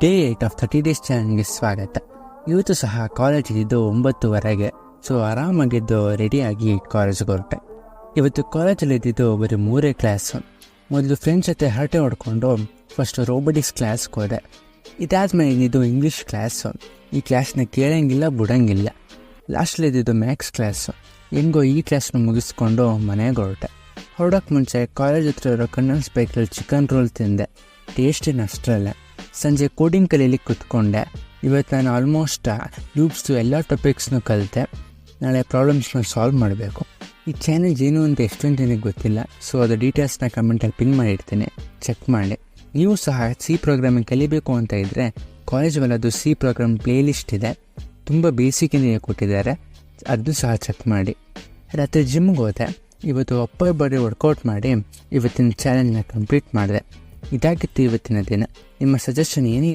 Day 8 of 30 days ಚಾಲೆಂಜ್ಗೆ ಸ್ವಾಗತ. ಇವತ್ತು ಸಹ ಕಾಲೇಜ್ ಇದ್ದು 9:30, ಸೊ ಆರಾಮಾಗಿದ್ದು ರೆಡಿಯಾಗಿ ಕಾಲೇಜ್ಗೆ ಹೊರಟೆ. ಇವತ್ತು ಕಾಲೇಜಲ್ಲಿ ಇದ್ದಿದ್ದು ಬರೀ 3 ಕ್ಲಾಸು. ಮೊದಲು ಫ್ರೆಂಡ್ಸ್ ಜೊತೆ ಹರಟೆ ಹೊಡ್ಕೊಂಡು ಫಸ್ಟು ರೋಬೋಟಿಕ್ಸ್ ಕ್ಲಾಸ್ಗೆ ಹೋದೆ. ಇದಾದ್ಮೇಲೆ ಇದ್ದಿದ್ದು ಇಂಗ್ಲೀಷ್ ಕ್ಲಾಸು. ಈ ಕ್ಲಾಸ್ನ ಕೇಳೋಂಗಿಲ್ಲ ಬಿಡೋಂಗಿಲ್ಲ. ಲಾಸ್ಟಲ್ಲಿ ಇದ್ದಿದ್ದು ಮ್ಯಾಥ್ಸ್ ಕ್ಲಾಸು. ಹೆಂಗೋ ಈ ಕ್ಲಾಸ್ನ ಮುಗಿಸ್ಕೊಂಡು ಮನೆಗೆ ಹೊರಡೋಕ್ಕೆ ಮುಂಚೆ ಕಾಲೇಜ್ ಹತ್ರ ಇರೋ ಕನ್ನಲ್ಸ್ ಬೈಕಲ್ಲಿ ಚಿಕನ್ ರೋಲ್ ತಿಂದೆ. ಟೇಸ್ಟಿನ ಅಷ್ಟರಲ್ಲೇ. ಸಂಜೆ ಕೋಡಿಂಗ್ ಕಲೀಲಿಕ್ಕೆ ಕೂತ್ಕೊಂಡೆ. ಇವತ್ತು ನಾನು ಆಲ್ಮೋಸ್ಟ್ ಲೂಪ್ಸ್ದು ಎಲ್ಲ ಟಾಪಿಕ್ಸ್ನೂ ಕಲಿತೆ. ನಾಳೆ ಪ್ರಾಬ್ಲಮ್ಸ್ನ ಸಾಲ್ವ್ ಮಾಡಬೇಕು. ಈ ಚಾಲೆಂಜ್ ಏನು ಅಂತ ಎಷ್ಟೊಂದು ಜನಕ್ಕೆ ಗೊತ್ತಿಲ್ಲ, ಸೊ ಅದು ಡೀಟೇಲ್ಸ್ನ ಕಮೆಂಟಲ್ಲಿ ಪಿನ್ ಮಾಡಿರ್ತೀನಿ, ಚೆಕ್ ಮಾಡಿ. ನೀವು ಸಹ ಸಿ ಪ್ರೋಗ್ರಾಮಿಂಗ್ ಕಲಿಬೇಕು ಅಂತ ಇದ್ದರೆ ಕಾಲೇಜಲ್ಲಿ ಅದು ಸಿ ಪ್ರೋಗ್ರಾಮ್ ಪ್ಲೇಲಿಸ್ಟ್ ಇದೆ, ತುಂಬ ಬೇಸಿಕ್ಕಿಂದ ಕೊಟ್ಟಿದ್ದಾರೆ, ಅದನ್ನು ಸಹ ಚೆಕ್ ಮಾಡಿ. ರಾತ್ರಿ ಜಿಮ್ಗೆ ಹೋದೆ. ಇವತ್ತು ಅಪ್ಪರ್ ಬಾಡಿ ವರ್ಕೌಟ್ ಮಾಡಿ ಇವತ್ತಿನ ಚಾಲೆಂಜ್ನ ಕಂಪ್ಲೀಟ್ ಮಾಡಿದೆ. ಇದಾಗಿತ್ತು ಇವತ್ತಿನ ದಿನ. ನಿಮ್ಮ ಸಜೆಷನ್ ಏನೇ